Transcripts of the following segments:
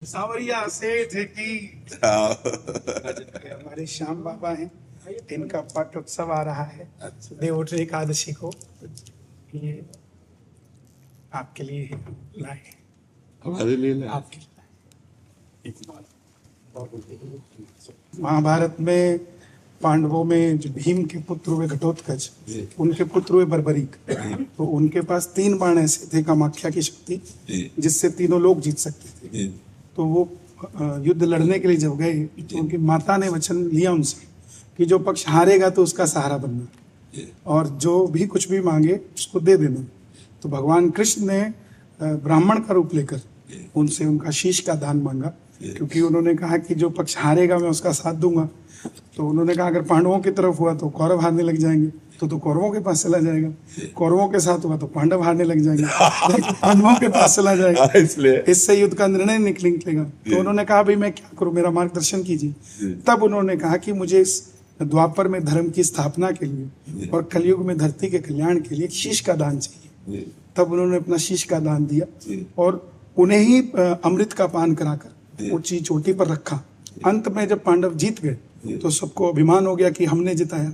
सावरिया सेठ की हमारे श्याम बाबा हैं, इनका पाठोत्सव आ रहा है। देवोत्तर एकादशी को ये आपके लिए लाए, हमारे लिए लाए। आपके लिए। महाभारत में पांडवों में जो भीम के पुत्र हुए घटोत्कच, उनके पुत्र हुए बर्बरीक, तो उनके पास 3 बाण ऐसे थे कामाख्या की शक्ति, जिससे तीनों लोग जीत सकते थे। तो वो युद्ध लड़ने के लिए जब गए तो उनकी माता ने वचन लिया उनसे कि जो पक्ष हारेगा तो उसका सहारा बनना और जो भी कुछ भी मांगे उसको दे देना। तो भगवान कृष्ण ने ब्राह्मण का रूप लेकर उनसे उनका शीश का दान मांगा, क्योंकि उन्होंने कहा कि जो पक्ष हारेगा मैं उसका साथ दूंगा। तो उन्होंने कहा अगर पांडवों की तरफ हुआ तो कौरव हारने लग जाएंगे, तो कौरवों के पास चला जाएगा, कौरवों के साथ हुआ तो पांडव हारने लग जाएंगे, पांडवों के पास चला जाएगा, इससे युद्ध का निर्णय निकलेगा। तो उन्होंने कहा भाई मैं क्या करूं, मेरा मार्गदर्शन कीजिए। तब उन्होंने कहा कि मुझे इस द्वापर में धर्म की स्थापना के लिए और कलयुग में धरती के कल्याण के लिए शीश का दान चाहिए। तब उन्होंने अपना शीश का दान दिया और उन्हें ही अमृत का पान कराकर ऊंची चोटी पर रखा। अंत में जब पांडव जीत गए तो सबको अभिमान हो गया कि हमने जिताया।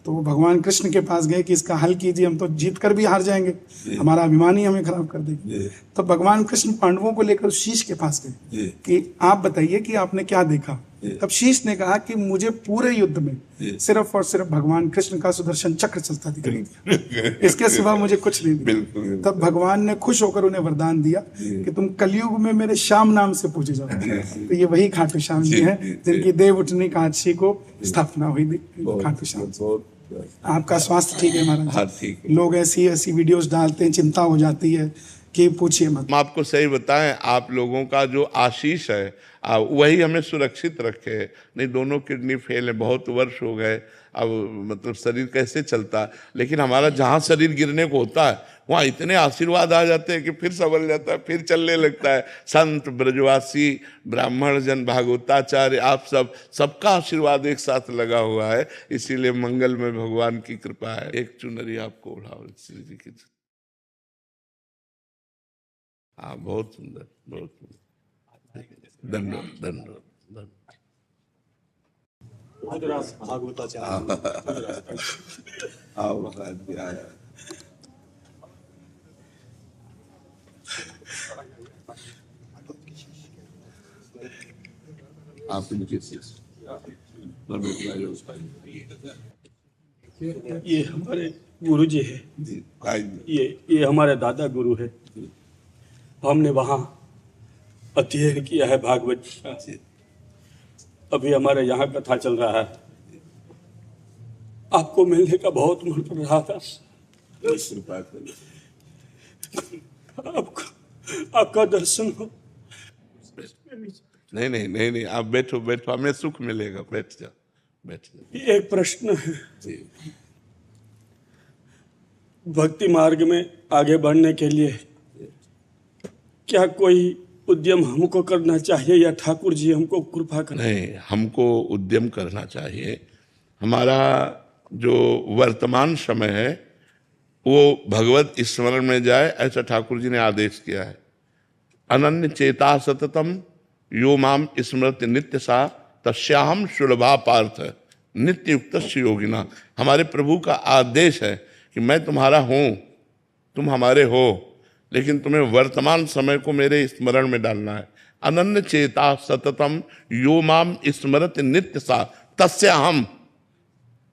तो वो भगवान कृष्ण के पास गए कि इसका हल कीजिए, हम तो जीत कर भी हार जाएंगे, हमारा अभिमान ही हमें खराब कर देगा। तो भगवान कृष्ण पांडवों को लेकर शीश के पास गए कि आप बताइए कि आपने क्या देखा। तब शीश ने कहा कि मुझे पूरे युद्ध में सिर्फ और सिर्फ भगवान कृष्ण का सुदर्शन चक्र चलता दिखाई दिया, इसके सिवा मुझे कुछ नहीं दिया। तब भगवान ने खुश होकर उन्हें वरदान दिया कि तुम कलयुग में मेरे श्याम नाम से पूजे जाओ। तो ये वही खाटू श्याम जी हैं जिनकी देवउठनी एकादशी को स्थापना हुई थी। खाटू श्याम, आपका स्वास्थ्य ठीक है महाराज? लोग ऐसी ऐसी वीडियोस डालते हैं, चिंता हो जाती है कि पूछिए मत। हम आपको सही बताएं, आप लोगों का जो आशीष है वही हमें सुरक्षित रखे। नहीं, दोनों किडनी फेल है, बहुत वर्ष हो गए, अब मतलब शरीर कैसे चलता है। लेकिन हमारा जहाँ शरीर गिरने को होता है वहाँ इतने आशीर्वाद आ जाते हैं कि फिर संभल जाता है, फिर चलने लगता है। संत, ब्रजवासी, ब्राह्मण जन, भागवताचार्य, आप सबका आशीर्वाद एक साथ लगा हुआ है, इसीलिए मंगल में भगवान की कृपा है। एक चुनरी आपको उड़ाओ श्री जी की। हाँ, बहुत सुंदर, बहुत सुंदर। धन्यवाद, धन्यवाद। आप इनके ये हमारे गुरु जी है, ये हमारे दादा गुरु है। हमने वहाँ अध्ययन किया है भागवत जी। अभी हमारे यहाँ कथा चल रहा है। आपको मिलने का बहुत मन कर रहा था। आपका दर्शन हो। नहीं नहीं नहीं नहीं, आप बैठो बैठो, हमें सुख मिलेगा, बैठ जाओ, बैठ जाओ। एक प्रश्न है, भक्ति मार्ग में आगे बढ़ने के लिए क्या कोई उद्यम हमको करना चाहिए या ठाकुर जी हमको कृपा करें? नहीं, हमको उद्यम करना चाहिए। हमारा जो वर्तमान समय है वो भगवत स्मरण में जाए, ऐसा ठाकुर जी ने आदेश किया है। अनन्य चेता सततम यो माम स्मृति नित्य सा तस्याहम सुलभा पार्थ नित्य युक्त योगिना। हमारे प्रभु का आदेश है कि मैं तुम्हारा हूँ, तुम हमारे हो, लेकिन तुम्हें वर्तमान समय को मेरे स्मरण में डालना है। अनन्य चेता सततम यो माम स्मृति नित्य सा तस्याहम।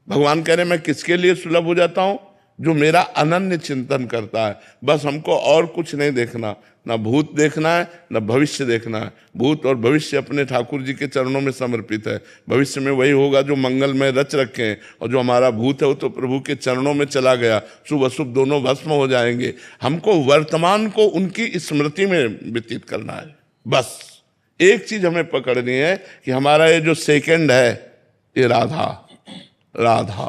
भगवान कह रहे मैं किसके लिए सुलभ हो जाता हूँ? जो मेरा अनन्य चिंतन करता है। बस हमको और कुछ नहीं देखना, ना भूत देखना है ना भविष्य देखना है। भूत और भविष्य अपने ठाकुर जी के चरणों में समर्पित है। भविष्य में वही होगा जो मंगल में रच रखे हैं, और जो हमारा भूत है वो तो प्रभु के चरणों में चला गया, शुभ अशुभ दोनों भस्म हो जाएंगे। हमको वर्तमान को उनकी स्मृति में व्यतीत करना है। बस एक चीज हमें पकड़नी है कि हमारा ये जो सेकंड है ये राधा राधा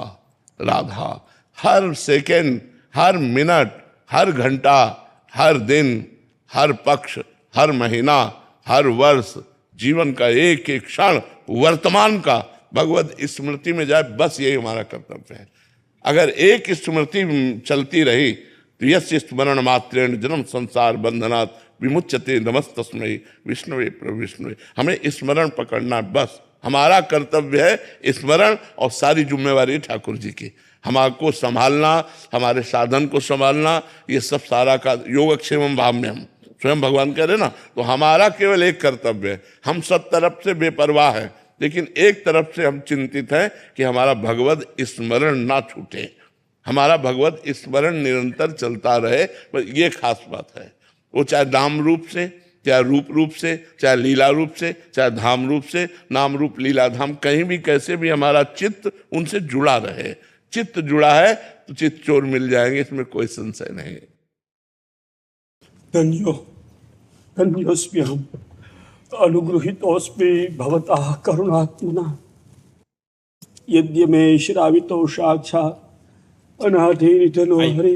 राधा। हर सेकंड, हर मिनट, हर घंटा, हर दिन, हर पक्ष, हर महीना, हर वर्ष, जीवन का एक एक क्षण वर्तमान का भगवत स्मृति में जाए, बस यही हमारा कर्तव्य है। अगर एक स्मृति चलती रही तो यस्य स्मरण मात्रेण जन्म संसार बंधनात् विमुच्यते नमस्तस्मै विष्णुवे प्रविष्णुवे। हमें स्मरण पकड़ना, बस हमारा कर्तव्य है स्मरण, और सारी जिम्मेवारी ठाकुर जी की। हमारे संभालना, हमारे साधन को संभालना, ये सब सारा का योगक्षेमम भाव में हम स्वयं भगवान कह रहे ना। तो हमारा केवल एक कर्तव्य है, हम सब तरफ से बेपरवाह है, लेकिन एक तरफ से हम चिंतित हैं कि हमारा भगवत स्मरण ना छूटे, हमारा भगवत स्मरण निरंतर चलता रहे। बस ये खास बात है। वो चाहे नाम रूप से, चाहे रूप रूप से, चाहे लीला रूप से, चाहे धाम रूप से, नाम रूप लीला धाम, कहीं भी कैसे भी हमारा चित्त उनसे जुड़ा रहे। चित्त जुड़ा है तो चित्त चोर मिल जाएंगे, इसमें कोई संशय नहीं। धन्योस्म्यहम् अनुगृहीतोऽस्मि भवतः करुणात्मना। यद्य मे श्रावितो साक्षात् अनाथेरितनो हरे।